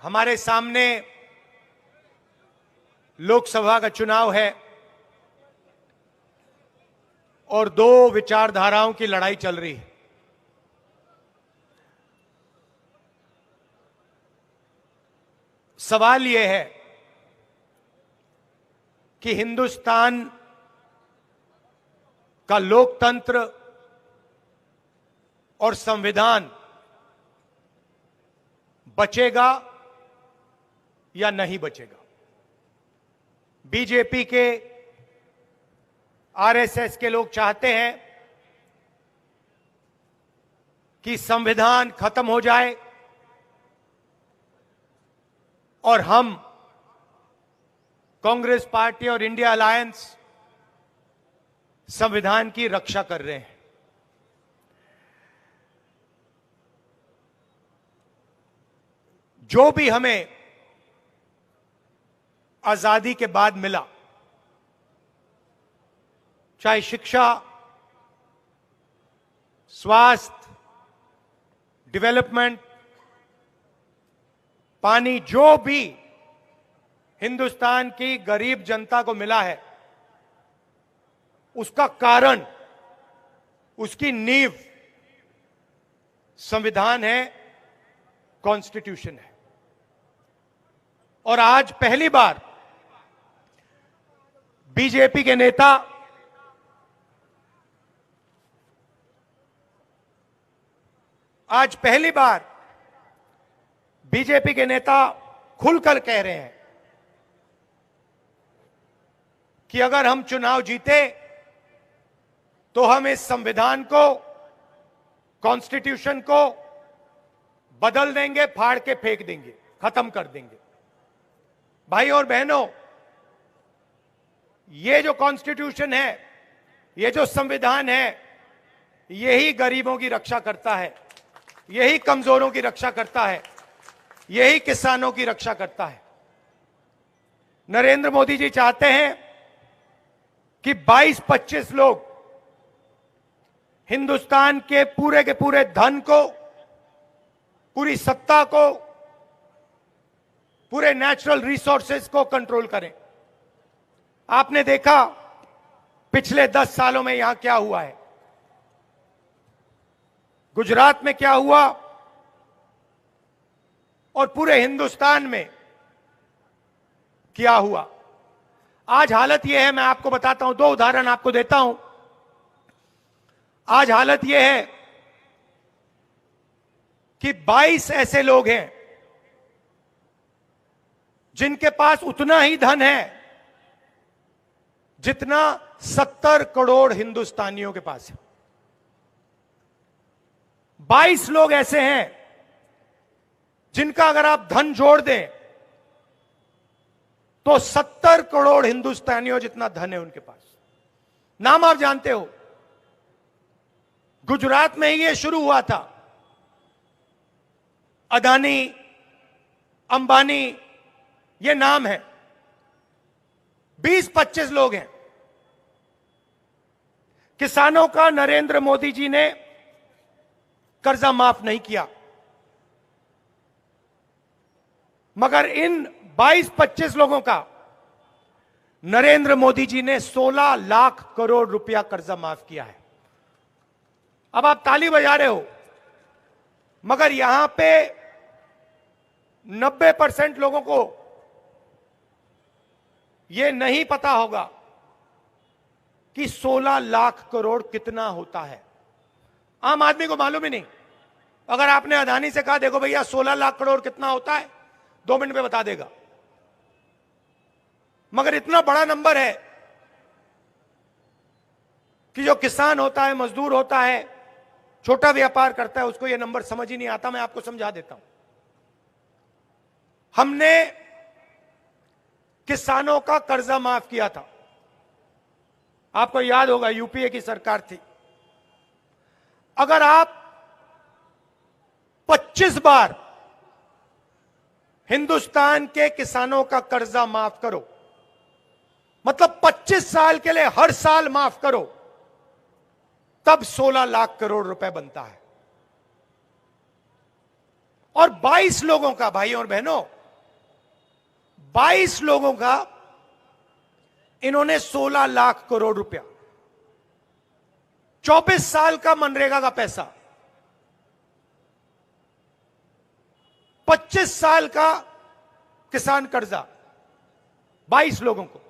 हमारे सामने लोकसभा का चुनाव है और दो विचारधाराओं की लड़ाई चल रही है। सवाल यह है कि हिंदुस्तान का लोकतंत्र और संविधान बचेगा या नहीं बचेगा। बीजेपी के, आरएसएस के लोग चाहते हैं कि संविधान खत्म हो जाए और हम कांग्रेस पार्टी और इंडिया अलायंस संविधान की रक्षा कर रहे हैं। जो भी हमें आजादी के बाद मिला, चाहे शिक्षा, स्वास्थ्य, डेवलपमेंट, पानी, जो भी हिंदुस्तान की गरीब जनता को मिला है, उसका कारण, उसकी नींव संविधान है, कॉन्स्टिट्यूशन है। और आज पहली बार बीजेपी के नेता खुलकर कह रहे हैं कि अगर हम चुनाव जीते तो हम इस संविधान को, कॉन्स्टिट्यूशन को बदल देंगे, फाड़ के फेंक देंगे, खत्म कर देंगे। भाई और बहनों, ये जो कॉन्स्टिट्यूशन है, ये जो संविधान है, यही गरीबों की रक्षा करता है, यही कमजोरों की रक्षा करता है, यही किसानों की रक्षा करता है। नरेंद्र मोदी जी चाहते हैं कि 22-25 लोग हिंदुस्तान के पूरे धन को, पूरी सत्ता को, पूरे नेचुरल रिसोर्सेज को कंट्रोल करें। आपने देखा पिछले 10 सालों में यहां क्या हुआ है, गुजरात में क्या हुआ और पूरे हिंदुस्तान में क्या हुआ। आज हालत यह है, मैं आपको बताता हूं, 2 उदाहरण आपको देता हूं। आज हालत यह है कि 22 ऐसे लोग हैं जिनके पास उतना ही धन है जितना 70 करोड़ हिंदुस्तानियों के पास है। 22 लोग ऐसे हैं जिनका अगर आप धन जोड़ दें तो 70 करोड़ हिंदुस्तानियों जितना धन है उनके पास। नाम आप जानते हो, गुजरात में ही ये शुरू हुआ था। अदानी, अंबानी, ये नाम है। 20-25 लोग हैं। किसानों का नरेंद्र मोदी जी ने कर्जा माफ नहीं किया, मगर इन 22-25 लोगों का नरेंद्र मोदी जी ने 16 लाख करोड़ रुपया कर्जा माफ किया है। अब आप ताली बजा रहे हो, मगर यहां पे 90% लोगों को यह नहीं पता होगा कि 16 लाख करोड़ कितना होता है। आम आदमी को मालूम ही नहीं। अगर आपने अदानी से कहा देखो भैया 16 लाख करोड़ कितना होता है, 2 मिनट में बता देगा। मगर इतना बड़ा नंबर है कि जो किसान होता है, मजदूर होता है, छोटा व्यापार करता है, उसको यह नंबर समझ ही नहीं आता। मैं आपको समझा देता हूं। हमने किसानों का कर्जा माफ किया था, आपको याद होगा, यूपीए की सरकार थी। अगर आप 25 बार हिंदुस्तान के किसानों का कर्जा माफ करो, मतलब 25 साल के लिए हर साल माफ करो, तब 16 लाख करोड़ रुपए बनता है। और 22 लोगों का, भाइयों और बहनों, 22 लोगों का इन्होंने 16 लाख करोड़ रुपया, 24 साल का मनरेगा का पैसा, 25 साल का किसान कर्जा, 22 लोगों को।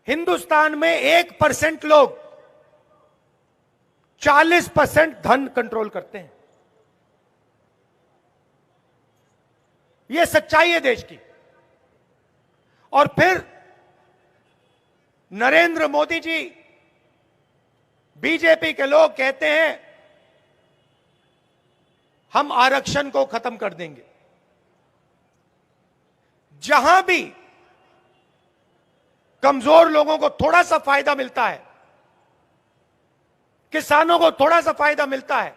हिंदुस्तान में 1% लोग 40% धन कंट्रोल करते हैं। यह सच्चाई है देश की। और फिर नरेंद्र मोदी जी, बीजेपी के लोग कहते हैं हम आरक्षण को खत्म कर देंगे। जहां भी कमजोर लोगों को थोड़ा सा फायदा मिलता है, किसानों को थोड़ा सा फायदा मिलता है,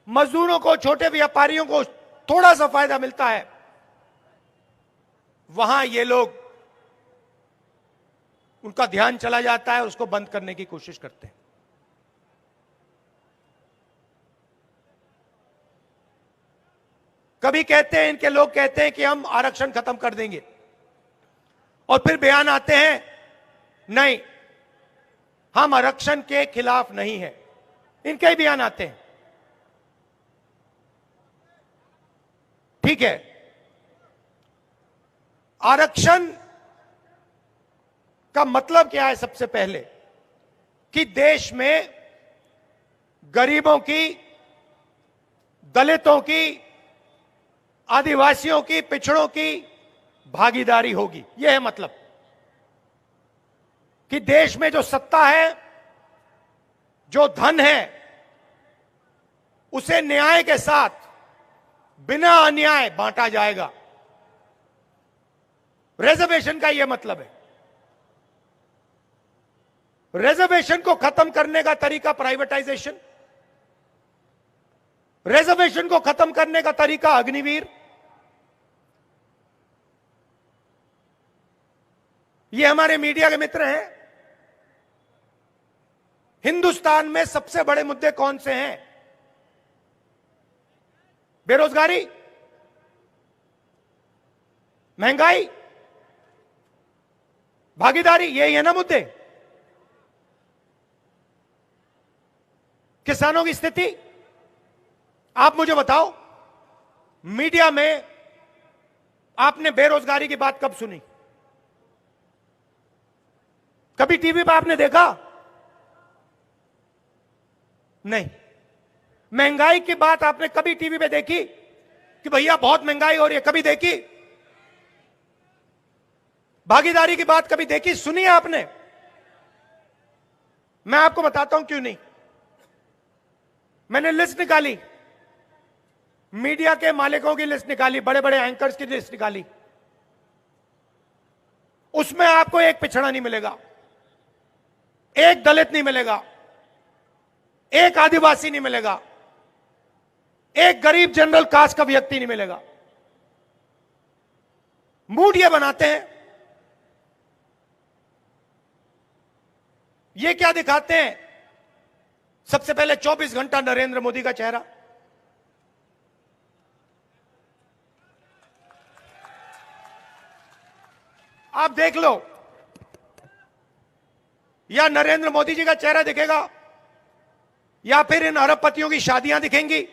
मजदूरों को, छोटे व्यापारियों को थोड़ा सा फायदा मिलता है, वहां ये लोग, उनका ध्यान चला जाता है, उसको बंद करने की कोशिश करते हैं। कभी कहते हैं, इनके लोग कहते हैं कि हम आरक्षण खत्म कर देंगे, और फिर बयान आते हैं नहीं, हम आरक्षण के खिलाफ नहीं है। इनके ही बयान आते हैं। ठीक है, आरक्षण का मतलब क्या है? सबसे पहले कि देश में गरीबों की, दलितों की, आदिवासियों की, पिछड़ों की भागीदारी होगी। यह है मतलब कि देश में जो सत्ता है, जो धन है, उसे न्याय के साथ, बिना अन्याय बांटा जाएगा। रिजर्वेशन का यह मतलब है। रिजर्वेशन को खत्म करने का तरीका प्राइवेटाइजेशन, रिजर्वेशन को खत्म करने का तरीका अग्निवीर। ये हमारे मीडिया के मित्र हैं। हिंदुस्तान में सबसे बड़े मुद्दे कौन से हैं? बेरोजगारी, महंगाई, भागीदारी, यही है ना मुद्दे। किसानों की स्थिति, आप मुझे बताओ, मीडिया में आपने बेरोजगारी की बात कब सुनी? कभी टीवी पर आपने देखा? नहीं। महंगाई की बात आपने कभी टीवी पे देखी कि भैया बहुत महंगाई हो रही है? कभी देखी? भागीदारी की बात कभी देखी, सुनी है आपने? मैं आपको बताता हूं क्यों नहीं। मैंने लिस्ट निकाली, मीडिया के मालिकों की लिस्ट निकाली, बड़े बड़े एंकर्स की लिस्ट निकाली। उसमें आपको एक पिछड़ा नहीं मिलेगा, एक दलित नहीं मिलेगा, एक आदिवासी नहीं मिलेगा, एक गरीब जनरल कास्ट का व्यक्ति नहीं मिलेगा। मूड ये बनाते हैं, ये क्या दिखाते हैं? सबसे पहले 24 घंटा नरेंद्र मोदी का चेहरा, आप देख लो, या नरेंद्र मोदी जी का चेहरा दिखेगा, या फिर इन अरबपतियों की शादियां दिखेंगी,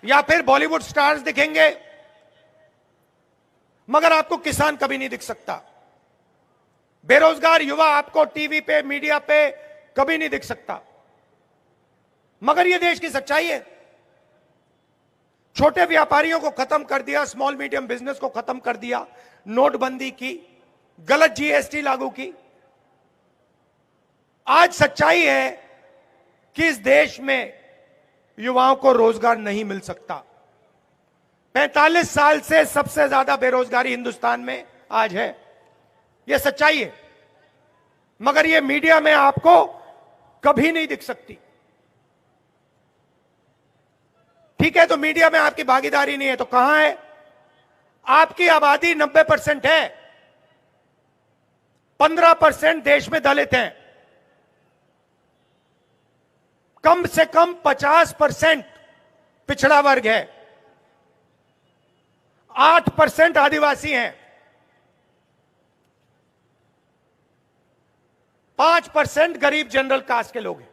या फिर बॉलीवुड स्टार्स दिखेंगे, मगर आपको किसान कभी नहीं दिख सकता। बेरोजगार युवा आपको टीवी पे, मीडिया पे कभी नहीं दिख सकता। मगर यह देश की सच्चाई है। छोटे व्यापारियों को खत्म कर दिया, स्मॉल मीडियम बिजनेस को खत्म कर दिया, नोटबंदी की, गलत जीएसटी लागू की। आज सच्चाई है कि इस देश में युवाओं को रोजगार नहीं मिल सकता। 45 साल से सबसे ज्यादा बेरोजगारी हिंदुस्तान में आज है, यह सच्चाई है। मगर यह मीडिया में आपको कभी नहीं दिख सकती। ठीक है, तो मीडिया में आपकी भागीदारी नहीं है तो कहां है? आपकी आबादी 90% है, 15% देश में दलित हैं। कम से कम 50% पिछड़ा वर्ग है, 8% आदिवासी हैं, 5% गरीब जनरल कास्ट के लोग हैं।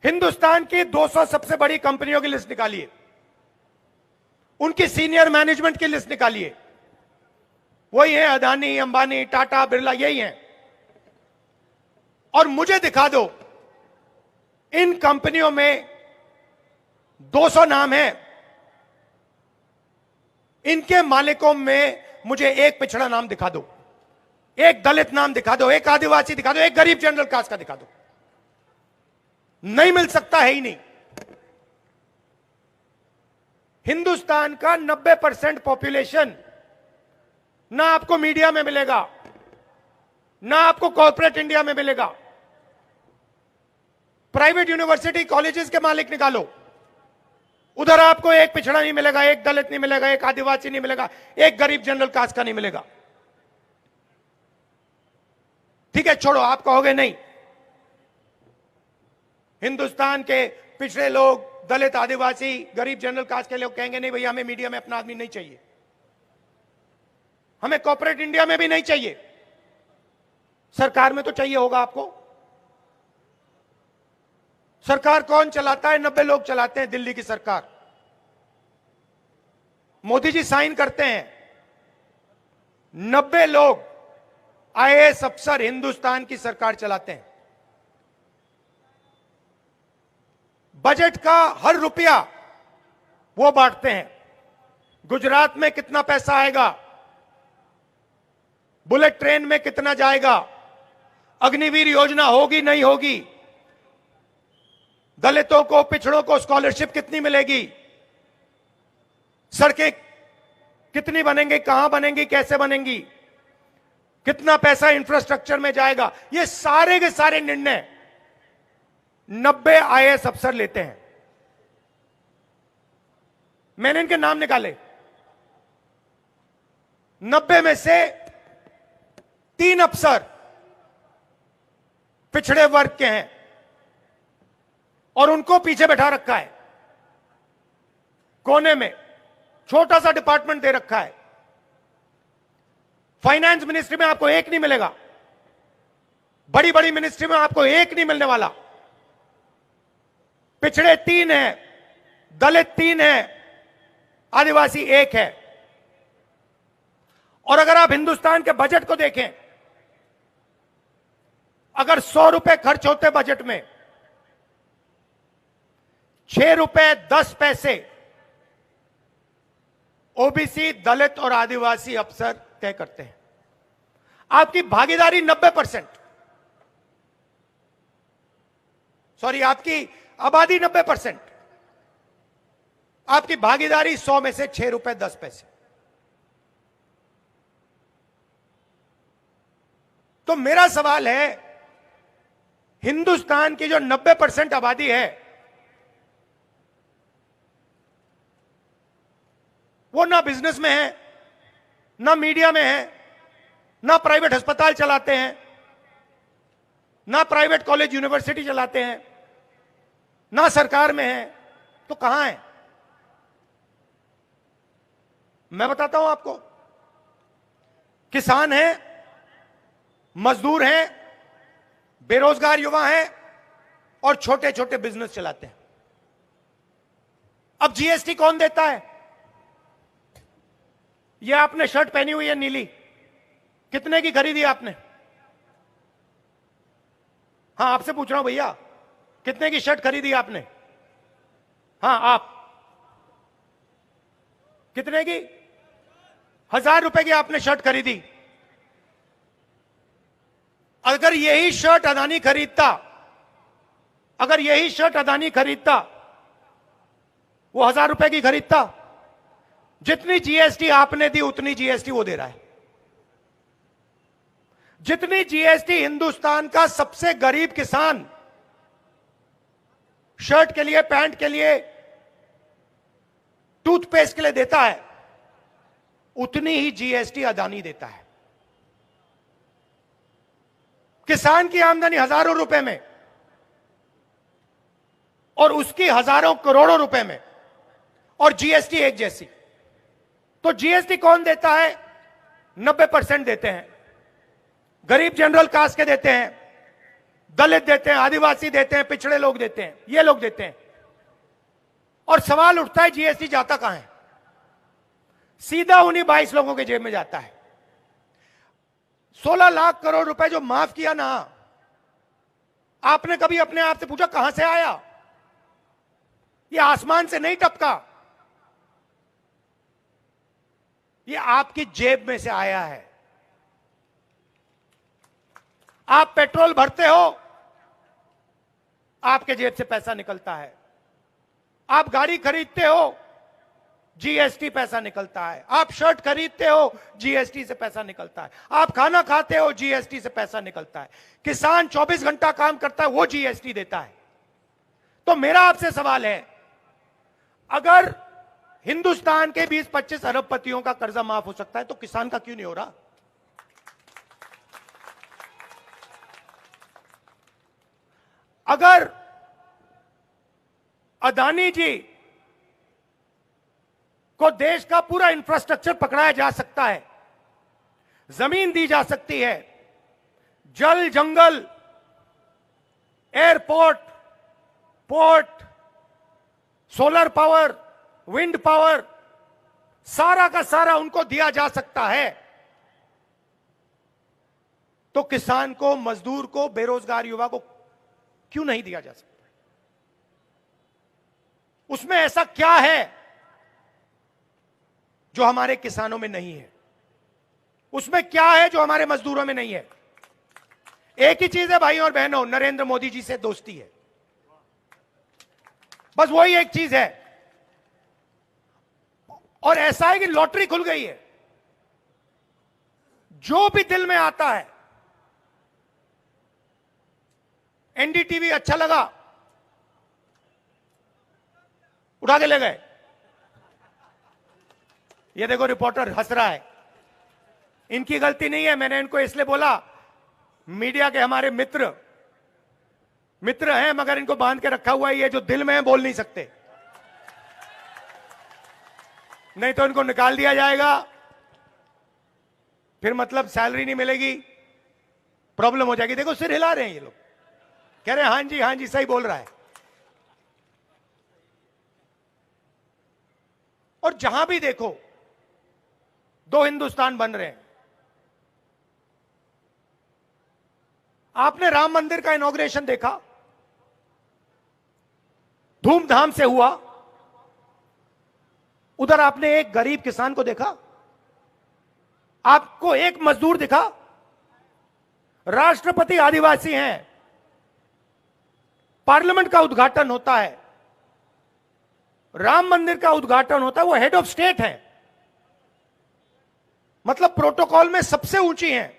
हिंदुस्तान की 200 सबसे बड़ी कंपनियों की लिस्ट निकालिए, उनकी सीनियर मैनेजमेंट की लिस्ट निकालिए, वही है अदानी, अंबानी, टाटा, बिरला, यही हैं। और मुझे दिखा दो इन कंपनियों में 200 नाम हैं, इनके मालिकों में मुझे एक पिछड़ा नाम दिखा दो, एक दलित नाम दिखा दो, एक आदिवासी दिखा दो, एक गरीब जनरल कास्ट का दिखा दो। नहीं मिल सकता, है ही नहीं। हिंदुस्तान का 90% पॉपुलेशन ना आपको मीडिया में मिलेगा, ना आपको कॉर्पोरेट इंडिया में मिलेगा। प्राइवेट यूनिवर्सिटी कॉलेजेस के मालिक निकालो, उधर आपको एक पिछड़ा नहीं मिलेगा, एक दलित नहीं मिलेगा, एक आदिवासी नहीं मिलेगा, एक गरीब जनरल कास्ट का नहीं मिलेगा। ठीक है, छोड़ो, आप कहोगे नहीं, हिंदुस्तान के पिछड़े लोग, दलित, आदिवासी, गरीब जनरल कास्ट के लोग कहेंगे नहीं भैया, हमें मीडिया में अपना आदमी नहीं चाहिए, हमें कॉर्पोरेट इंडिया में भी नहीं चाहिए, सरकार में तो चाहिए होगा आपको। सरकार कौन चलाता है? 90 लोग चलाते हैं, दिल्ली की सरकार। मोदी जी साइन करते हैं, 90 लोग आईएएस अफसर हिंदुस्तान की सरकार चलाते हैं। बजट का हर रुपया वो बांटते हैं। गुजरात में कितना पैसा आएगा, बुलेट ट्रेन में कितना जाएगा, अग्निवीर योजना होगी नहीं होगी, दलितों को, पिछड़ों को स्कॉलरशिप कितनी मिलेगी, सड़कें कितनी बनेंगी, कहां बनेंगी, कैसे बनेंगी, कितना पैसा इंफ्रास्ट्रक्चर में जाएगा, ये सारे के सारे निर्णय 90 आईएएस अफसर लेते हैं। मैंने इनके नाम निकाले, 90 में से 3 अफसर पिछड़े वर्ग के हैं और उनको पीछे बैठा रखा है, कोने में छोटा सा डिपार्टमेंट दे रखा है। फाइनेंस मिनिस्ट्री में आपको एक नहीं मिलेगा, बड़ी बड़ी मिनिस्ट्री में आपको एक नहीं मिलने वाला। पिछड़े 3 हैं, दलित 3 हैं, आदिवासी 1 है। और अगर आप हिंदुस्तान के बजट को देखें, अगर 100 रुपए खर्च होते बजट में, 6 रुपए 10 पैसे ओबीसी, दलित और आदिवासी अफसर तय करते हैं। आपकी भागीदारी 90%, सॉरी, आपकी आबादी 90%, आपकी भागीदारी 100 में से 6 रुपए 10 पैसे। तो मेरा सवाल है, हिंदुस्तान की जो 90% आबादी है, वो ना बिजनेस में है, ना मीडिया में है, ना प्राइवेट अस्पताल चलाते हैं, ना प्राइवेट कॉलेज यूनिवर्सिटी चलाते हैं, ना सरकार में है, तो कहां है? मैं बताता हूं आपको, किसान हैं, मजदूर हैं, बेरोजगार युवा हैं और छोटे छोटे बिजनेस चलाते हैं। अब जीएसटी कौन देता है? यह आपने शर्ट पहनी हुई है नीली, कितने की खरीदी आपने? हाँ, आपसे पूछ रहा हूं भैया, कितने की शर्ट खरीदी आपने? हाँ, आप कितने की? 1000 रुपए की आपने शर्ट खरीदी। अगर यही शर्ट अदानी खरीदता, अगर यही शर्ट अदानी खरीदता, वो 1000 रुपए की खरीदता? जितनी जीएसटी आपने दी उतनी जीएसटी वो दे रहा है। जितनी जीएसटी हिंदुस्तान का सबसे गरीब किसान शर्ट के लिए, पैंट के लिए, टूथपेस्ट के लिए देता है, उतनी ही जीएसटी अदानी देता है। किसान की आमदनी हजारों रुपए में, और उसकी हजारों करोड़ों रुपए में, और जीएसटी एक जैसी। तो जीएसटी कौन देता है? 90% देते हैं, गरीब जनरल कास्ट के देते हैं, दलित देते हैं, आदिवासी देते हैं, पिछड़े लोग देते हैं, ये लोग देते हैं। और सवाल उठता है जीएसटी जाता कहां है? सीधा उन्हीं 22 लोगों के जेब में जाता है। 16 लाख करोड़ रुपए जो माफ किया ना, आपने कभी अपने आप से पूछा कहां से आया? ये आसमान से नहीं टपका, ये आपकी जेब में से आया है। आप पेट्रोल भरते हो, आपके जेब से पैसा निकलता है। आप गाड़ी खरीदते हो, जीएसटी पैसा निकलता है। आप शर्ट खरीदते हो, जीएसटी से पैसा निकलता है। आप खाना खाते हो, जीएसटी से पैसा निकलता है। किसान 24 घंटा काम करता है, वो जीएसटी देता है। तो मेरा आपसे सवाल है, अगर हिंदुस्तान के 20-25 अरबपतियों का कर्जा माफ हो सकता है, तो किसान का क्यों नहीं हो रहा? अगर अदानी जी को देश का पूरा इंफ्रास्ट्रक्चर पकड़ाया जा सकता है, जमीन दी जा सकती है, जल, जंगल, airport, port, solar power, wind power, सारा का सारा उनको दिया जा सकता है, तो किसान को, मजदूर को, बेरोजगार युवा को क्यों नहीं दिया जा सकता? उसमें ऐसा क्या है जो हमारे किसानों में नहीं है? उसमें क्या है जो हमारे मजदूरों में नहीं है? एक ही चीज है भाइयों और बहनों, नरेंद्र मोदी जी से दोस्ती है। बस वही एक चीज है। और ऐसा है कि लॉटरी खुल गई है, जो भी दिल में आता है। एनडीटीवी अच्छा लगा, उठा के ले गए। ये देखो रिपोर्टर हंस रहा है, इनकी गलती नहीं है। मैंने इनको इसलिए बोला, मीडिया के हमारे मित्र हैं, मगर इनको बांध के रखा हुआ है। ये जो दिल में है बोल नहीं सकते, नहीं तो इनको निकाल दिया जाएगा, फिर मतलब सैलरी नहीं मिलेगी, प्रॉब्लम हो जाएगी। देखो सिर हिला रहे हैं ये लोग, कह रहे हैं हाँ जी सही बोल रहा है। और जहां भी देखो दो हिंदुस्तान बन रहे हैं। आपने राम मंदिर का इनॉग्रेशन देखा, धूमधाम से हुआ। उधर आपने एक गरीब किसान को देखा? आपको एक मजदूर दिखा? राष्ट्रपति आदिवासी हैं, पार्लियामेंट का उद्घाटन होता है, राम मंदिर का उद्घाटन होता है, वो हेड ऑफ स्टेट है, मतलब प्रोटोकॉल में सबसे ऊंची हैं,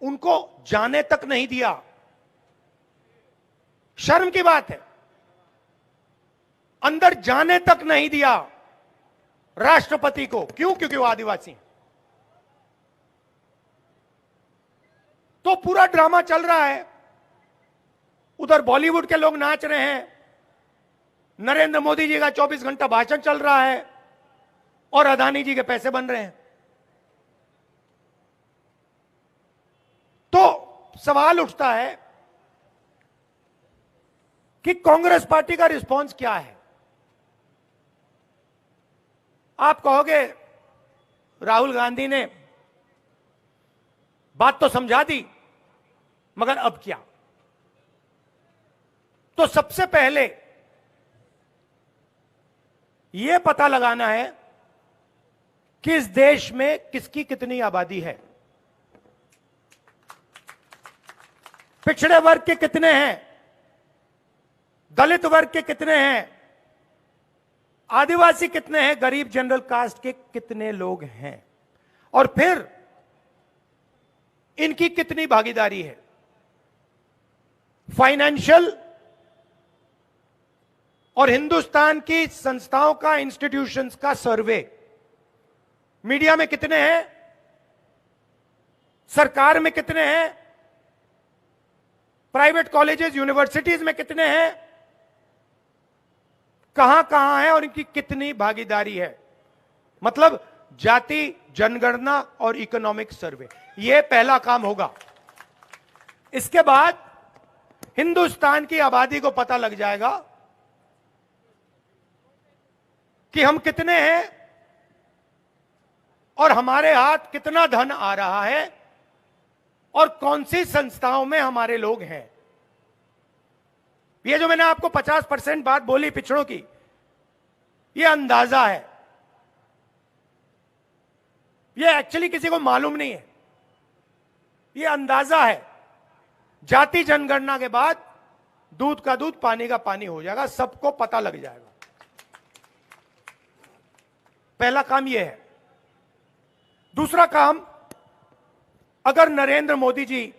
उनको जाने तक नहीं दिया। शर्म की बात है, अंदर जाने तक नहीं दिया राष्ट्रपति को। क्यों? क्योंकि वो आदिवासी हैं। तो पूरा ड्रामा चल रहा है, उधर बॉलीवुड के लोग नाच रहे हैं, नरेंद्र मोदी जी का 24 घंटा भाषण चल रहा है, और अदानी जी के पैसे बन रहे हैं। तो सवाल उठता है कि कांग्रेस पार्टी का रिस्पांस क्या है? आप कहोगे राहुल गांधी ने बात तो समझा दी, मगर अब क्या? तो सबसे पहले यह पता लगाना है कि इस देश में किसकी कितनी आबादी है, पिछड़े वर्ग के कितने हैं, दलित वर्ग के कितने हैं, आदिवासी कितने हैं, गरीब जनरल कास्ट के कितने लोग हैं, और फिर इनकी कितनी भागीदारी है। फाइनेंशियल और हिंदुस्तान की संस्थाओं का, इंस्टीट्यूशंस का सर्वे, मीडिया में कितने हैं, सरकार में कितने हैं, प्राइवेट कॉलेजेस यूनिवर्सिटीज में कितने हैं, कहां कहां है और इनकी कितनी भागीदारी है, मतलब जाति जनगणना और इकोनॉमिक सर्वे। यह पहला काम होगा। इसके बाद हिंदुस्तान की आबादी को पता लग जाएगा कि हम कितने हैं और हमारे हाथ कितना धन आ रहा है और कौन सी संस्थाओं में हमारे लोग हैं। ये जो मैंने आपको 50% बात बोली पिछड़ों की, ये अंदाजा है, ये एक्चुअली किसी को मालूम नहीं है, ये अंदाजा है। जाति जनगणना के बाद दूध का दूध पानी का पानी हो जाएगा, सबको पता लग जाएगा। पहला काम यह है। दूसरा काम, अगर नरेंद्र मोदी जी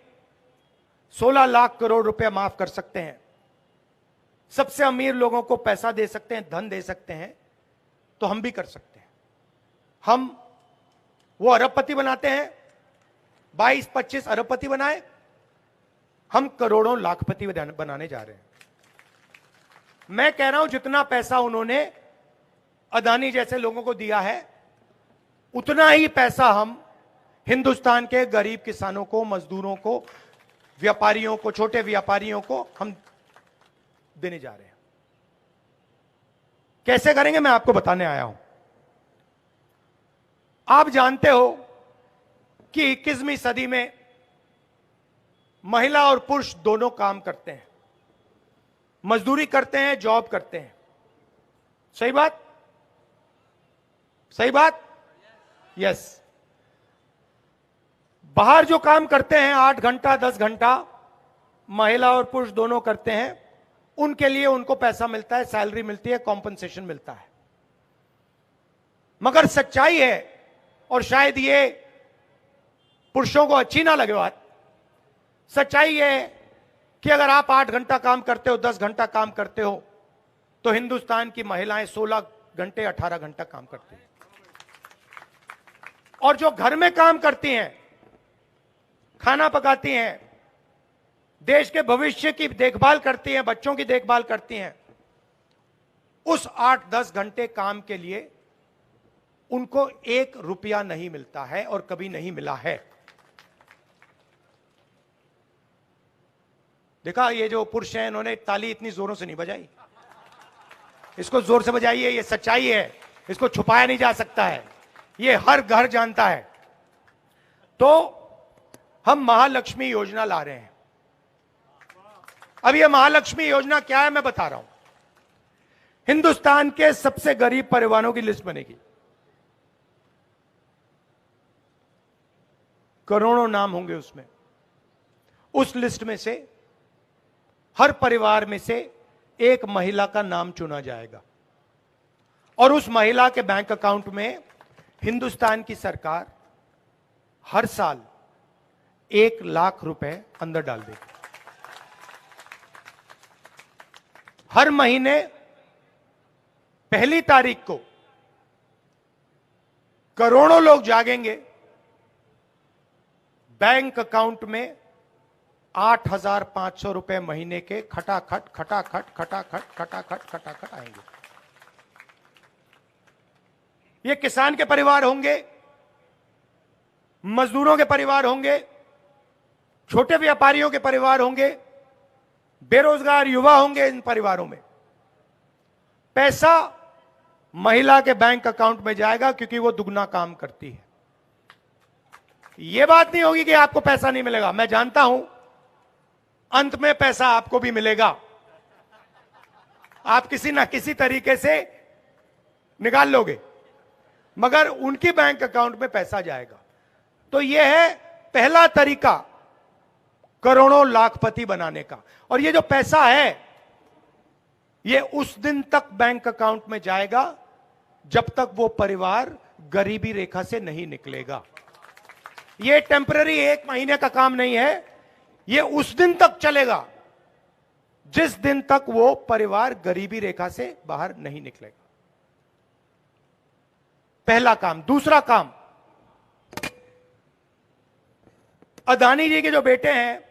16 लाख करोड़ रुपए माफ कर सकते हैं, सबसे अमीर लोगों को पैसा दे सकते हैं, धन दे सकते हैं, तो हम भी कर सकते हैं। हम वो अरबपति बनाते हैं, 22-25 अरबपति बनाए, हम करोड़ों लाखपति बनाने जा रहे हैं। मैं कह रहा हूं जितना पैसा उन्होंने अदानी जैसे लोगों को दिया है, उतना ही पैसा हम हिंदुस्तान के गरीब किसानों को, मजदूरों को, व्यापारियों को, छोटे व्यापारियों को हम देने जा रहे हैं। कैसे करेंगे मैं आपको बताने आया हूं। आप जानते हो कि 21वीं सदी में महिला और पुरुष दोनों काम करते हैं, मजदूरी करते हैं, जॉब करते हैं। सही बात? सही बात? यस। बाहर जो काम करते हैं 8 घंटा 10 घंटा, महिला और पुरुष दोनों करते हैं, उनके लिए उनको पैसा मिलता है, सैलरी मिलती है, कॉम्पनसेशन मिलता है। मगर सच्चाई है, और शायद ये पुरुषों को अच्छी ना लगे बात, सच्चाई है कि अगर आप 8 घंटा काम करते हो, 10 घंटा काम करते हो, तो हिंदुस्तान की महिलाएं 16 घंटे 18 घंटा काम करती हैं। और जो घर में काम करती हैं, खाना पकाती हैं, देश के भविष्य की देखभाल करती हैं, बच्चों की देखभाल करती हैं, उस 8-10 घंटे काम के लिए उनको 1 रुपया नहीं मिलता है और कभी नहीं मिला है। देखा, ये जो पुरुष हैं, इन्होंने ताली इतनी जोरों से नहीं बजाई, इसको जोर से बजाइए, ये सच्चाई है, इसको छुपाया नहीं जा सकता है, ये हर घर जानता है। तो हम महालक्ष्मी योजना ला रहे हैं। अब ये महालक्ष्मी योजना क्या है मैं बता रहा हूं। हिंदुस्तान के सबसे गरीब परिवारों की लिस्ट बनेगी, करोड़ों नाम होंगे उसमें। उस लिस्ट में से हर परिवार में से एक महिला का नाम चुना जाएगा और उस महिला के बैंक अकाउंट में हिंदुस्तान की सरकार हर साल 1 लाख रुपए अंदर डाल देगी। हर महीने 1 तारीख को करोड़ों लोग जागेंगे, बैंक अकाउंट में 8,500 रुपए महीने के खटाखट खटाखट खटाखट खटाखट खटाखट आएंगे। ये किसान के परिवार होंगे, मजदूरों के परिवार होंगे, छोटे व्यापारियों के परिवार होंगे, बेरोजगार युवा होंगे। इन परिवारों में पैसा महिला के बैंक अकाउंट में जाएगा क्योंकि वो दुगना काम करती है। यह बात नहीं होगी कि आपको पैसा नहीं मिलेगा। मैं जानता हूं अंत में पैसा आपको भी मिलेगा, आप किसी ना किसी तरीके से निकाल लोगे, मगर उनकी बैंक अकाउंट में पैसा जाएगा। तो यह है पहला तरीका करोड़ों लाखपति बनाने का। और ये जो पैसा है ये उस दिन तक बैंक अकाउंट में जाएगा जब तक वो परिवार गरीबी रेखा से नहीं निकलेगा। ये टेम्पररी 1 महीने का काम नहीं है, ये उस दिन तक चलेगा जिस दिन तक वो परिवार गरीबी रेखा से बाहर नहीं निकलेगा। पहला काम। दूसरा काम, अदानी जी के जो बेटे हैं,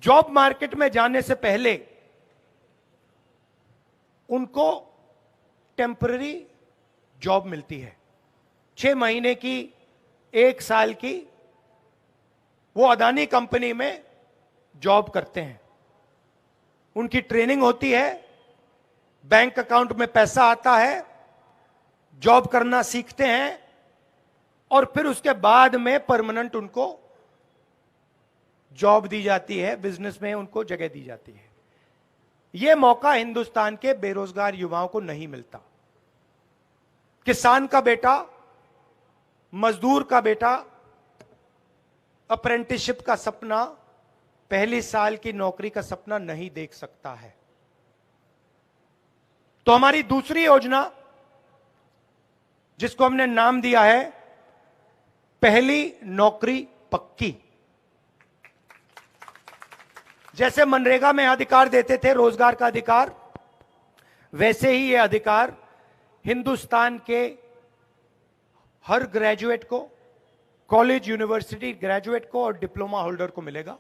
जॉब मार्केट में जाने से पहले उनको टेम्पररी जॉब मिलती है, 6 महीने की, 1 साल की। वो अदानी कंपनी में जॉब करते हैं, उनकी ट्रेनिंग होती है, बैंक अकाउंट में पैसा आता है, जॉब करना सीखते हैं और फिर उसके बाद में परमानेंट उनको जॉब दी जाती है, बिजनेस में उनको जगह दी जाती है। यह मौका हिंदुस्तान के बेरोजगार युवाओं को नहीं मिलता। किसान का बेटा, मजदूर का बेटा अप्रेंटिसशिप का सपना, पहली साल की नौकरी का सपना नहीं देख सकता है। तो हमारी दूसरी योजना, जिसको हमने नाम दिया है पहली नौकरी पक्की। जैसे मनरेगा में अधिकार देते थे, रोजगार का अधिकार, वैसे ही यह अधिकार हिंदुस्तान के हर ग्रेजुएट को, कॉलेज यूनिवर्सिटी ग्रेजुएट को और डिप्लोमा होल्डर को मिलेगा।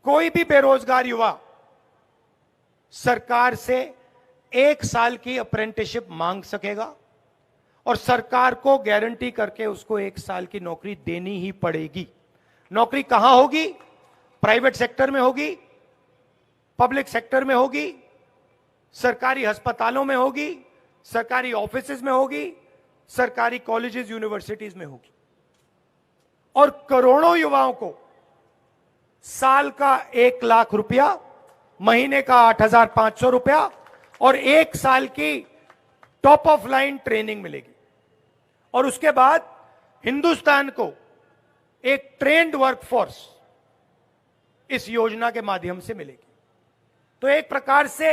कोई भी बेरोजगार युवा सरकार से 1 साल की अप्रेंटिसशिप मांग सकेगा और सरकार को गारंटी करके उसको 1 साल की नौकरी देनी ही पड़ेगी। नौकरी कहां होगी? प्राइवेट सेक्टर में होगी, पब्लिक सेक्टर में होगी, सरकारी अस्पतालों में होगी, सरकारी ऑफिसेज में होगी, सरकारी कॉलेजेस यूनिवर्सिटीज में होगी। और करोड़ों युवाओं को साल का 1 लाख रुपया, महीने का 8,500 रुपया और 1 साल की टॉप ऑफ लाइन ट्रेनिंग मिलेगी। और उसके बाद हिंदुस्तान को एक ट्रेंड वर्कफोर्स इस योजना के माध्यम से मिलेगी। तो एक प्रकार से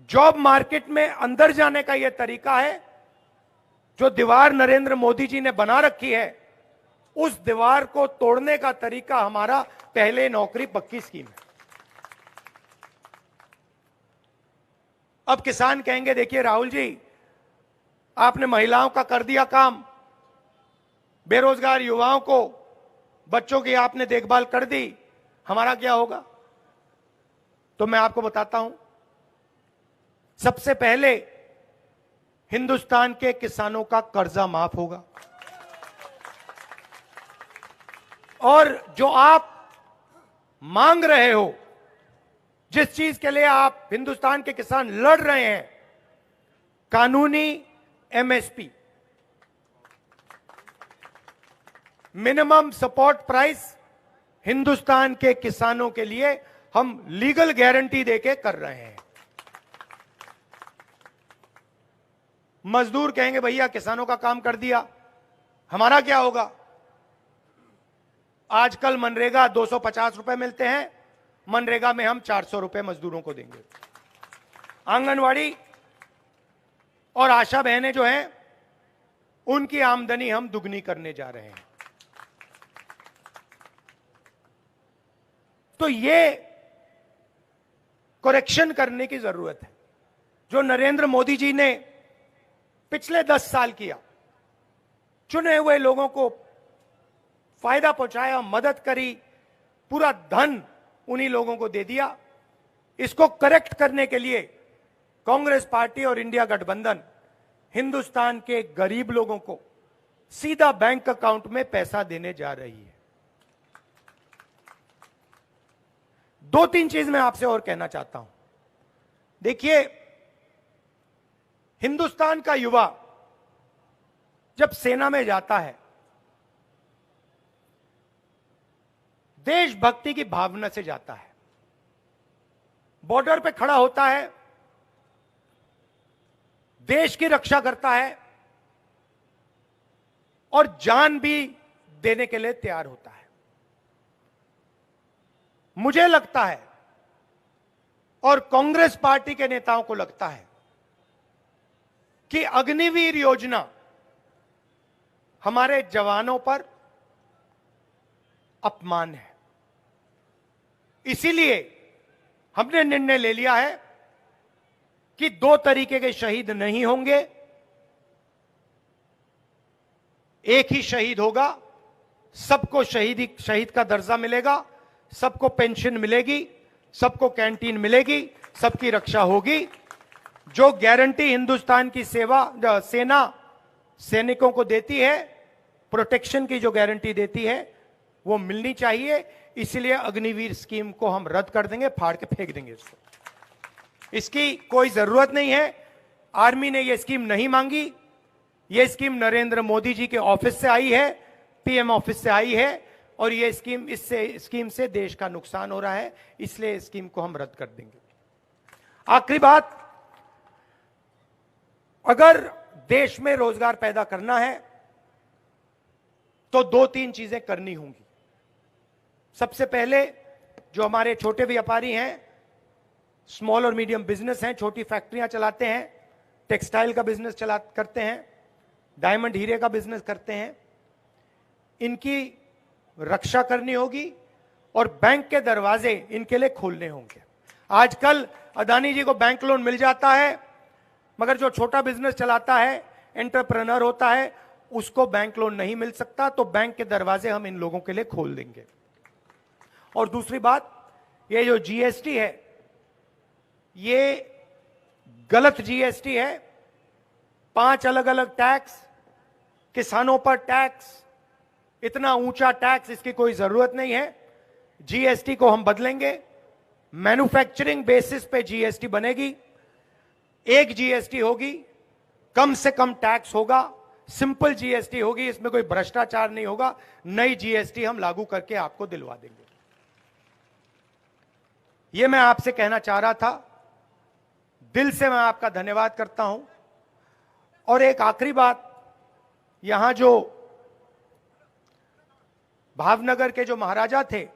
जॉब मार्केट में अंदर जाने का यह तरीका है। जो दीवार नरेंद्र मोदी जी ने बना रखी है, उस दीवार को तोड़ने का तरीका हमारा पहले नौकरी पक्की स्कीम है। अब किसान कहेंगे, देखिए राहुल जी, आपने महिलाओं का कर दिया काम, बेरोजगार युवाओं को, बच्चों की आपने देखभाल कर दी, हमारा क्या होगा? तो मैं आपको बताता हूं। सबसे पहले हिंदुस्तान के किसानों का कर्जा माफ होगा और जो आप मांग रहे हो, जिस चीज के लिए आप हिंदुस्तान के किसान लड़ रहे हैं, कानूनी MSP, minimum support price, Hindustan के किसानों के लिए हम लीगल गारंटी देके कर रहे हैं। मजदूर कहेंगे, भैया किसानों का काम कर दिया, हमारा क्या होगा? आजकल मनरेगा 250 रुपए मिलते हैं, मनरेगा में हम 400 रुपए मजदूरों को देंगे। आंगनवाड़ी और आशा बहनें जो हैं, उनकी आमदनी हम दुगनी करने जा रहे हैं। तो ये करेक्शन करने की जरूरत है। जो नरेंद्र मोदी जी ने पिछले 10 साल किया, चुने हुए लोगों को फायदा पहुंचाया, मदद करी, पूरा धन उन्हीं लोगों को दे दिया। इसको करेक्ट करने के लिए कांग्रेस पार्टी और इंडिया गठबंधन हिंदुस्तान के गरीब लोगों को सीधा बैंक अकाउंट में पैसा देने जा रही है। 2-3 चीज मैं आपसे और कहना चाहता हूं। देखिए, हिंदुस्तान का युवा जब सेना में जाता है, देशभक्ति की भावना से जाता है, बॉर्डर पे खड़ा होता है, देश की रक्षा करता है और जान भी देने के लिए तैयार होता है। मुझे लगता है और कांग्रेस पार्टी के नेताओं को लगता है कि अग्निवीर योजना हमारे जवानों पर अपमान है। इसीलिए हमने निर्णय ले लिया है कि 2 तरीके के शहीद नहीं होंगे, एक ही शहीद होगा। सबको शहीद का दर्जा मिलेगा, सबको पेंशन मिलेगी, सबको कैंटीन मिलेगी, सबकी रक्षा होगी। जो गारंटी हिंदुस्तान की सेना सैनिकों को देती है, प्रोटेक्शन की जो गारंटी देती है, वो मिलनी चाहिए। इसलिए अग्निवीर स्कीम को हम रद्द कर देंगे, फाड़ के फेंक देंगे इसको। इसकी कोई जरूरत नहीं है। आर्मी ने यह स्कीम नहीं मांगी। यह स्कीम नरेंद्र मोदी जी के ऑफिस से आई है, पीएम ऑफिस से आई है, और यह स्कीम से देश का नुकसान हो रहा है, इसलिए इस स्कीम को हम रद्द कर देंगे। आखिरी बात, अगर देश में रोजगार पैदा करना है तो 2-3 चीजें करनी होंगी। सबसे पहले जो हमारे छोटे व्यापारी हैं, स्मॉल और मीडियम बिजनेस हैं, छोटी फैक्ट्रियां चलाते हैं, टेक्सटाइल का बिजनेस करते हैं, डायमंड हीरे का बिजनेस करते हैं, इनकी रक्षा करनी होगी और बैंक के दरवाजे इनके लिए खोलने होंगे। आजकल अदानी जी को बैंक लोन मिल जाता है, मगर जो छोटा बिजनेस चलाता है, एंटरप्रेन्योर होता है, उसको बैंक लोन नहीं मिल सकता। तो बैंक के दरवाजे हम इन लोगों के लिए खोल देंगे। और दूसरी बात, ये जो जीएसटी है, ये गलत जीएसटी है। 5 अलग अलग टैक्स, किसानों पर टैक्स, इतना ऊंचा टैक्स, इसकी कोई जरूरत नहीं है। जीएसटी को हम बदलेंगे। मैन्युफैक्चरिंग बेसिस पे जीएसटी बनेगी। एक जीएसटी होगी, कम से कम टैक्स होगा, सिंपल जीएसटी होगी, इसमें कोई भ्रष्टाचार नहीं होगा। नई जीएसटी हम लागू करके आपको दिलवा देंगे। यह मैं आपसे कहना चाह रहा था। दिल से मैं आपका धन्यवाद करता हूं। और एक आखिरी बात, यहां जो भावनगर के जो महाराजा थे,